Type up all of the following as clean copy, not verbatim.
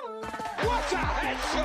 What a head, son!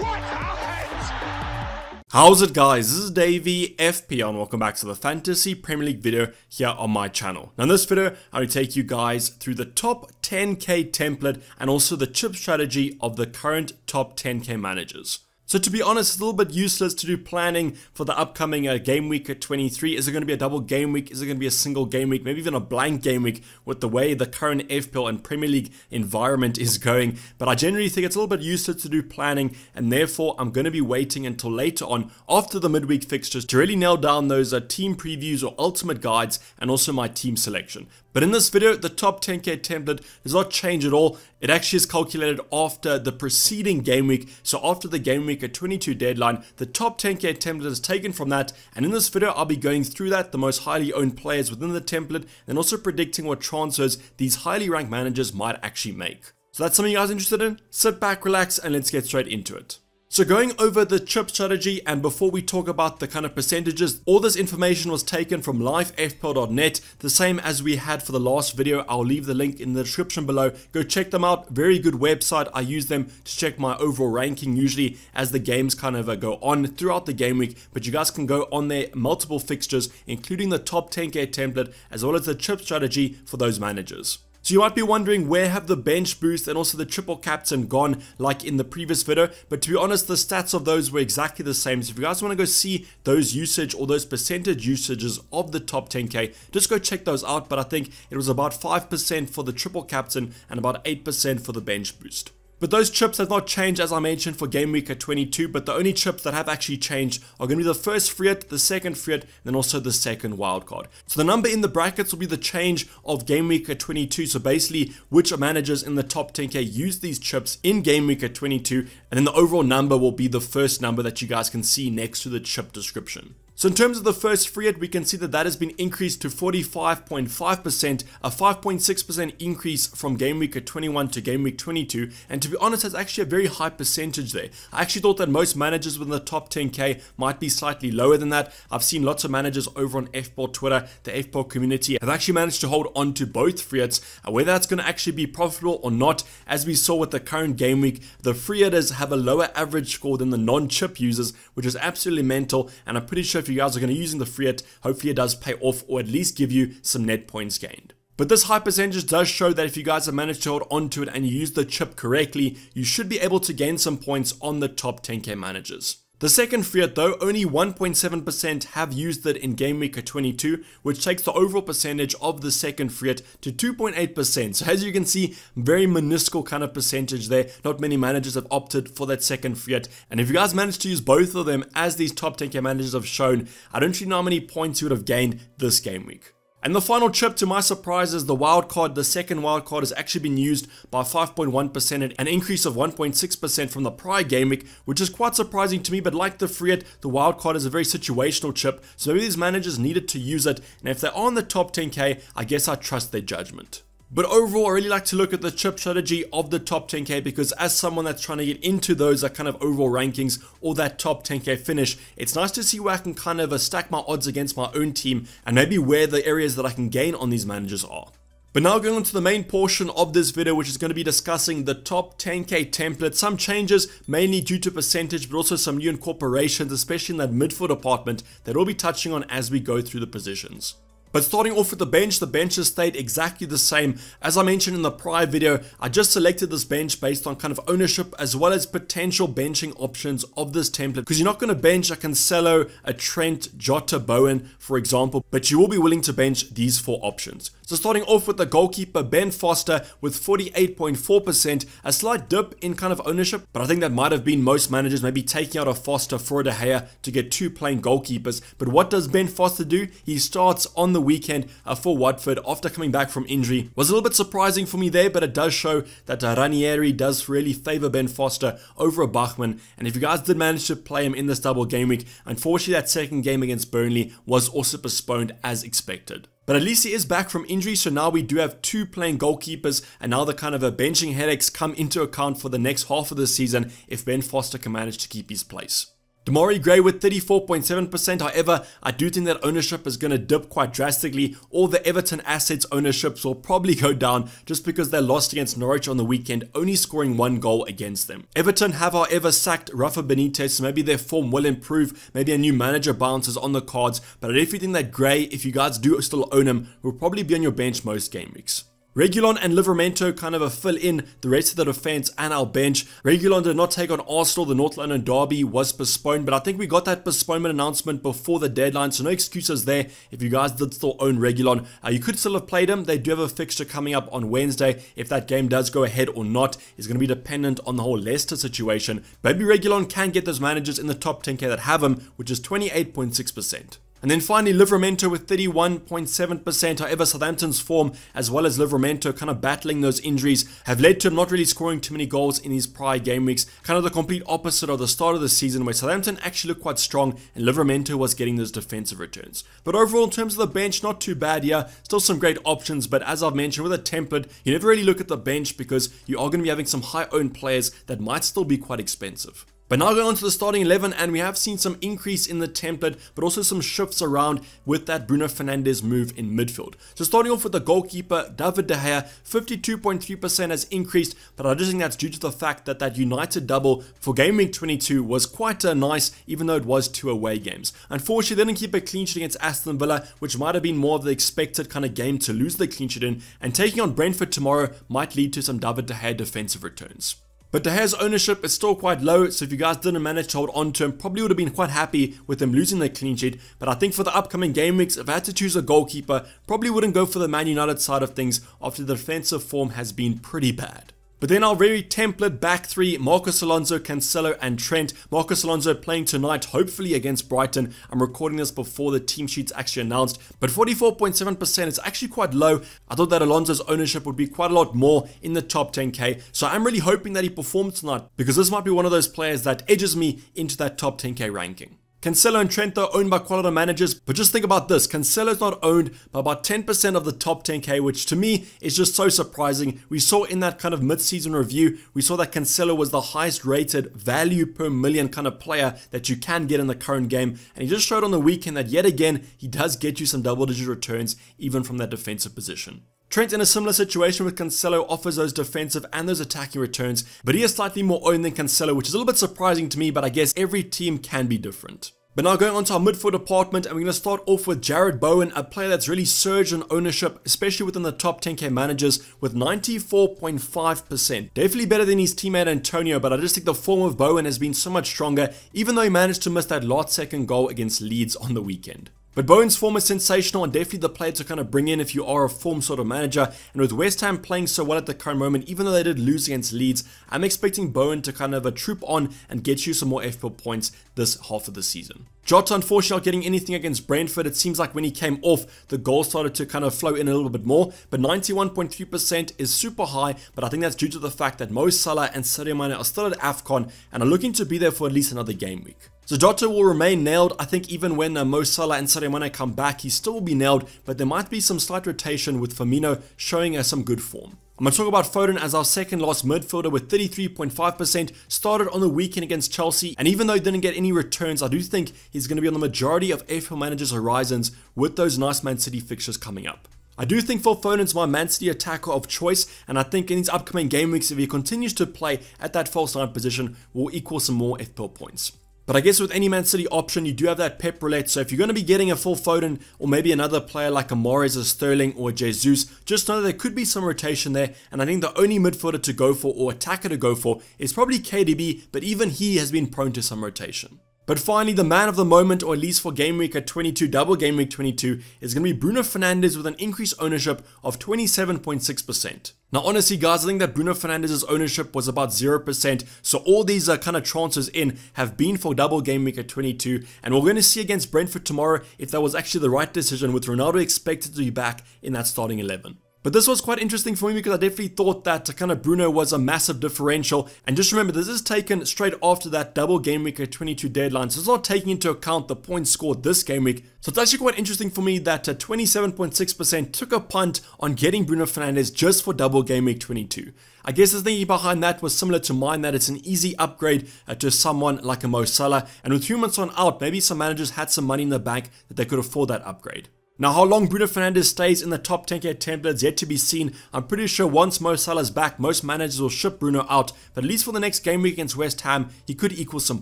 What a head! How's it, guys? This is Dayvy, FPL, and welcome back to the Fantasy Premier League video here on my channel. Now in this video, I will take you guys through the top 10k template and also the chip strategy of the current top 10k managers. So to be honest, it's a little bit useless to do planning for the upcoming game week at 23. Is it going to be a double game week? Is it going to be a single game week? Maybe even a blank game week with the way the current FPL and Premier League environment is going. But I generally think it's a little bit useless to do planning, and therefore I'm going to be waiting until later on after the midweek fixtures to really nail down those team previews or ultimate guides and also my team selection. But in this video, the top 10k template does not change at all. It actually is calculated after the preceding game week. So after the game week at 22 deadline, the top 10k template is taken from that. And in this video, I'll be going through that, the most highly owned players within the template, and also predicting what transfers these highly ranked managers might actually make. So that's something you guys are interested in? Sit back, relax, and let's get straight into it. So going over the chip strategy, and before we talk about the kind of percentages, all this information was taken from livefpl.net, the same as we had for the last video. I'll leave the link in the description below. Go check them out. Very good website. I use them to check my overall ranking usually as the games kind of go on throughout the game week, but you guys can go on there, multiple fixtures, including the top 10k template, as well as the chip strategy for those managers. So you might be wondering, where have the bench boost and also the triple captain gone like in the previous video? But to be honest, the stats of those were exactly the same. So if you guys want to go see those usage or those percentage usages of the top 10k, just go check those out. But I think it was about 5% for the triple captain and about 8% for the bench boost. But those chips have not changed, as I mentioned, for game week at 22, but the only chips that have actually changed are going to be the first free hit, the second free hit, and then also the second wildcard. So the number in the brackets will be the change of game week at 22, so basically which managers in the top 10k use these chips in game week at 22, and then the overall number will be the first number that you guys can see next to the chip description. So in terms of the first free hit, we can see that that has been increased to 45.5%, a 5.6% increase from game week at 21 to game week 22. And to be honest, that's actually a very high percentage there. I actually thought that most managers within the top 10k might be slightly lower than that. I've seen lots of managers over on FPL Twitter, the FPL community, have actually managed to hold on to both free hits. Whether that's going to actually be profitable or not, as we saw with the current game week, the free hitters have a lower average score than the non-chip users, which is absolutely mental. And I'm pretty sure if you guys are going to be using the free hit, hopefully it does pay off or at least give you some net points gained. But this high percentage does show that if you guys have managed to hold on to it and you use the chip correctly, you should be able to gain some points on the top 10k managers. The second free hit though, only 1.7% have used it in game week at 22, which takes the overall percentage of the second free hit to 2.8%. So as you can see, very minuscule kind of percentage there. Not many managers have opted for that second free hit. And if you guys managed to use both of them, as these top 10k managers have shown, I don't really know how many points you would have gained this game week. And the final chip, to my surprise, is the wildcard. The second wildcard has actually been used by 5.1%, an increase of 1.6% from the prior game week, which is quite surprising to me. But like the free hit, the wildcard is a very situational chip, so maybe these managers needed to use it. And if they're on the top 10k, I guess I trust their judgment. But overall, I really like to look at the chip strategy of the top 10k, because as someone that's trying to get into those kind of overall rankings or that top 10k finish, it's nice to see where I can kind of stack my odds against my own team and maybe where the areas that I can gain on these managers are. But now going on to the main portion of this video, which is going to be discussing the top 10k template. Some changes, mainly due to percentage, but also some new incorporations, especially in that midfield department, that we'll be touching on as we go through the positions. But starting off with the bench has stayed exactly the same. As I mentioned in the prior video, I just selected this bench based on kind of ownership as well as potential benching options of this template, because you're not going to bench a Cancelo, a Trent, Jota, Bowen, for example, but you will be willing to bench these four options. So starting off with the goalkeeper, Ben Foster with 48.4%, a slight dip in kind of ownership, but I think that might have been most managers maybe taking out a Foster for a De Gea to get two plain goalkeepers. But what does Ben Foster do? He starts on the weekend for Watford after coming back from injury. Was a little bit surprising for me there, but it does show that Ranieri does really favor Ben Foster over a Bachmann. And if you guys did manage to play him in this double game week, unfortunately that second game against Burnley was also postponed as expected. But at least he is back from injury, so now we do have two playing goalkeepers, and now the kind of benching headaches come into account for the next half of the season if Ben Foster can manage to keep his place. Demarai Gray with 34.7%, however, I do think that ownership is going to dip quite drastically. All the Everton assets ownerships will probably go down just because they lost against Norwich on the weekend, only scoring 1 goal against them. Everton have, however, sacked Rafa Benitez, so maybe their form will improve, maybe a new manager bounces on the cards, but I definitely think that Gray, if you guys do still own him, will probably be on your bench most game weeks. Reguilon and Livramento kind of a fill in the rest of the defense and our bench. Reguilon did not take on Arsenal. The North London derby was postponed, but I think we got that postponement announcement before the deadline, so no excuses there. If you guys did still own Reguilon, you could still have played him. They do have a fixture coming up on Wednesday. If that game does go ahead or not is going to be dependent on the whole Leicester situation. Maybe Reguilon can get those managers in the top 10k that have him, which is 28.6%. And then finally, Livramento with 31.7%. However, Southampton's form, as well as Livramento kind of battling those injuries, have led to him not really scoring too many goals in his prior game weeks. Kind of the complete opposite of the start of the season, where Southampton actually looked quite strong and Livramento was getting those defensive returns. But overall, in terms of the bench, not too bad here. Still some great options, but as I've mentioned, with a template, you never really look at the bench because you are going to be having some high-owned players that might still be quite expensive. But now going on to the starting 11, and we have seen some increase in the template, but also some shifts around with that Bruno Fernandes move in midfield. So starting off with the goalkeeper, David De Gea, 52.3% has increased, but I just think that's due to the fact that that United double for Game Week 22 was quite nice, even though it was 2 away games. Unfortunately, they didn't keep a clean sheet against Aston Villa, which might have been more of the expected kind of game to lose the clean sheet in, and taking on Brentford tomorrow might lead to some David De Gea defensive returns. But De Gea's ownership is still quite low, so if you guys didn't manage to hold on to him, probably would have been quite happy with him losing the clean sheet. But I think for the upcoming game weeks, if I had to choose a goalkeeper, probably wouldn't go for the Man United side of things after the defensive form has been pretty bad. But then our very template back three, Marcos Alonso, Cancelo and Trent. Marcos Alonso playing tonight, hopefully against Brighton. I'm recording this before the team sheet's actually announced, but 44.7% is actually quite low. I thought that Alonso's ownership would be quite a lot more in the top 10k, so I'm really hoping that he performs tonight because this might be one of those players that edges me into that top 10k ranking. Cancelo and Trent are owned by quality managers, but just think about this. Cancelo's not owned by about 10% of the top 10k, which to me is just so surprising. We saw in that kind of mid-season review, we saw that Cancelo was the highest rated value per million kind of player that you can get in the current game, and he just showed on the weekend that yet again, he does get you some double-digit returns even from that defensive position. Trent, in a similar situation with Cancelo, offers those defensive and those attacking returns, but he is slightly more owned than Cancelo, which is a little bit surprising to me, but I guess every team can be different. But now going on to our midfield department, and we're going to start off with Jared Bowen, a player that's really surged in ownership, especially within the top 10k managers with 94.5%. Definitely better than his teammate Antonio, but I just think the form of Bowen has been so much stronger, even though he managed to miss that last second goal against Leeds on the weekend. But Bowen's form is sensational and definitely the player to kind of bring in if you are a form sort of manager. And with West Ham playing so well at the current moment, even though they did lose against Leeds, I'm expecting Bowen to kind of troop on and get you some more FPL points this half of the season. Jota, unfortunately, not getting anything against Brentford. It seems like when he came off, the goals started to kind of flow in a little bit more. But 91.3% is super high, but I think that's due to the fact that Mo Salah and Sadio Mane are still at AFCON and are looking to be there for at least another game week. So Jota will remain nailed. I think even when Mo Salah and Sadio Mane come back, he still will be nailed, but there might be some slight rotation with Firmino showing us some good form. I'm going to talk about Foden as our second last midfielder with 33.5%, started on the weekend against Chelsea, and even though he didn't get any returns, I do think he's going to be on the majority of FPL managers' horizons with those nice Man City fixtures coming up. I do think Phil Foden's my Man City attacker of choice, and I think in these upcoming game weeks, if he continues to play at that false nine position, will equal some more FPL points. But I guess with any Man City option, you do have that Pep roulette. So if you're going to be getting a full Foden or maybe another player like a Mahrez, a Sterling or a Jesus, just know that there could be some rotation there. And I think the only midfielder to go for or attacker to go for is probably KDB, but even he has been prone to some rotation. But finally, the man of the moment, or at least for Game Week at 22, double Game Week 22, is going to be Bruno Fernandes with an increased ownership of 27.6%. Now, honestly, guys, I think that Bruno Fernandes' ownership was about 0%, so all these kind of transfers in have been for double Game Week at 22, and we're going to see against Brentford tomorrow if that was actually the right decision, with Ronaldo expected to be back in that starting 11. But this was quite interesting for me because I definitely thought that kind of Bruno was a massive differential. And just remember, this is taken straight after that double Game Week at 22 deadline. So it's not taking into account the points scored this game week. So it's actually quite interesting for me that 27.6% took a punt on getting Bruno Fernandes just for double Game Week 22. I guess the thinking behind that was similar to mine, that it's an easy upgrade to someone like a Mo Salah, and with 3 months on out, maybe some managers had some money in the bank that they could afford that upgrade. Now, how long Bruno Fernandes stays in the top 10k template is yet to be seen. I'm pretty sure once Mo Salah's back, most managers will ship Bruno out, but at least for the next game week against West Ham, he could equal some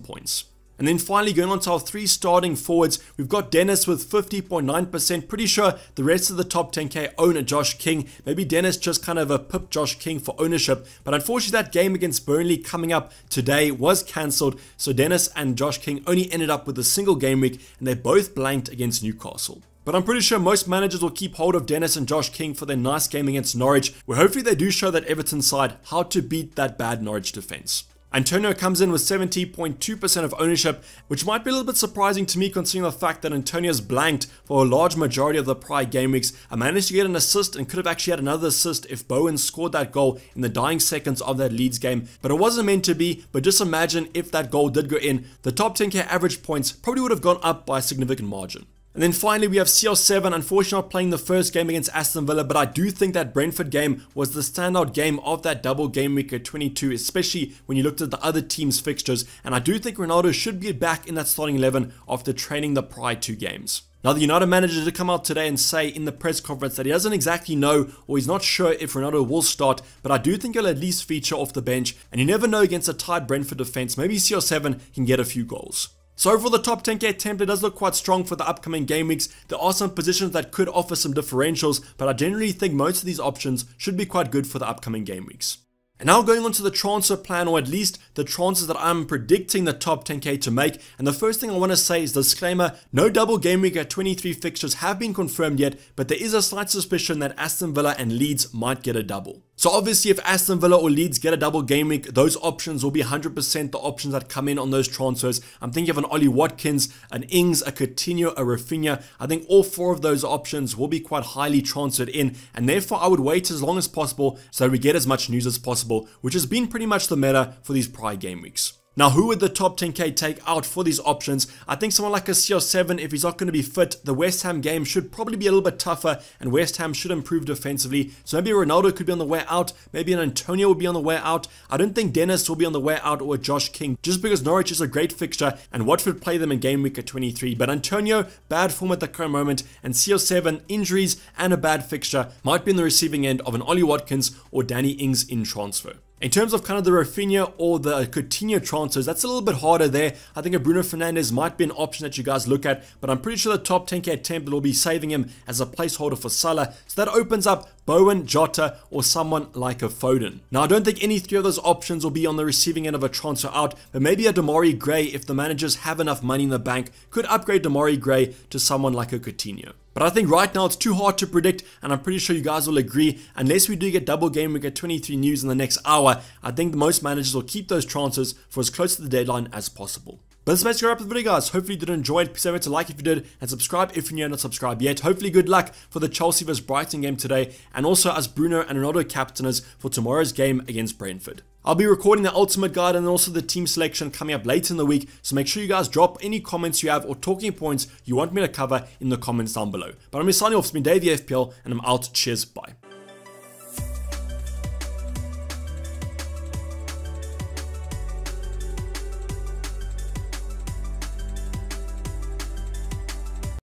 points. And then finally, going on to our 3 starting forwards, we've got Dennis with 50.9%. Pretty sure the rest of the top 10k own a Josh King. Maybe Dennis just kind of pipped Josh King for ownership. But unfortunately, that game against Burnley coming up today was cancelled. So Dennis and Josh King only ended up with a single game week, and they both blanked against Newcastle. But I'm pretty sure most managers will keep hold of Dennis and Josh King for their nice game against Norwich, where hopefully they do show that Everton side how to beat that bad Norwich defence. Antonio comes in with 70.2% of ownership, which might be a little bit surprising to me considering the fact that Antonio's blanked for a large majority of the prior game weeks. I managed to get an assist and could have actually had another assist if Bowen scored that goal in the dying seconds of that Leeds game, but it wasn't meant to be. But just imagine if that goal did go in, the top 10k average points probably would have gone up by a significant margin. And then finally, we have CR7, unfortunately not playing the first game against Aston Villa, but I do think that Brentford game was the standout game of that double game week at 22, especially when you looked at the other team's fixtures, and I do think Ronaldo should be back in that starting 11 after training the prior 2 games. Now, the United manager did come out today and say in the press conference that he doesn't exactly know, or he's not sure if Ronaldo will start, but I do think he'll at least feature off the bench, and you never know against a tight Brentford defense, maybe CR7 can get a few goals. So overall, the top 10k template does look quite strong for the upcoming game weeks. There are some positions that could offer some differentials, but I generally think most of these options should be quite good for the upcoming game weeks. And now going on to the transfer plan, or at least the transfers that I'm predicting the top 10k to make. And the first thing I want to say is disclaimer, no double game week at 23 fixtures have been confirmed yet, but there is a slight suspicion that Aston Villa and Leeds might get a double. So obviously if Aston Villa or Leeds get a double game week, those options will be 100% the options that come in on those transfers. I'm thinking of an Ollie Watkins, an Ings, a Coutinho, a Rafinha. I think all 4 of those options will be quite highly transferred in, and therefore I would wait as long as possible so that we get as much news as possible, which has been pretty much the meta for these prior game weeks. Now, who would the top 10k take out for these options? I think someone like a CR7, if he's not going to be fit, the West Ham game should probably be a little bit tougher, and West Ham should improve defensively. So maybe Ronaldo could be on the way out, maybe an Antonio will be on the way out. I don't think Dennis will be on the way out, or Josh King, just because Norwich is a great fixture and Watford play them in game week at 23. But Antonio, bad form at the current moment, and CR7, injuries and a bad fixture, might be in the receiving end of an Ollie Watkins or Danny Ings in transfer. In terms of kind of the Rafinha or the Coutinho transfers, that's a little bit harder there. I think a Bruno Fernandes might be an option that you guys look at, but I'm pretty sure the top 10k template will be saving him as a placeholder for Salah. So that opens up Bowen, Jota, or someone like a Foden. Now, I don't think any 3 of those options will be on the receiving end of a transfer out, but maybe a Damari Gray, if the managers have enough money in the bank, could upgrade Damari Gray to someone like a Coutinho. But I think right now it's too hard to predict, and I'm pretty sure you guys will agree, unless we do get double game week at 23 news in the next hour, I think most managers will keep those transfers for as close to the deadline as possible. But that's basically wrap up the video, guys. Hopefully you did enjoy it. Please remember to like if you did, and subscribe if you're not subscribed yet. Hopefully good luck for the Chelsea vs Brighton game today, and also as Bruno and Ronaldo captainers for tomorrow's game against Brentford. I'll be recording the ultimate guide and also the team selection coming up later in the week, so make sure you guys drop any comments you have or talking points you want me to cover in the comments down below. But I'm signing off. It's been Dayvy FPL, and I'm out. Cheers, bye.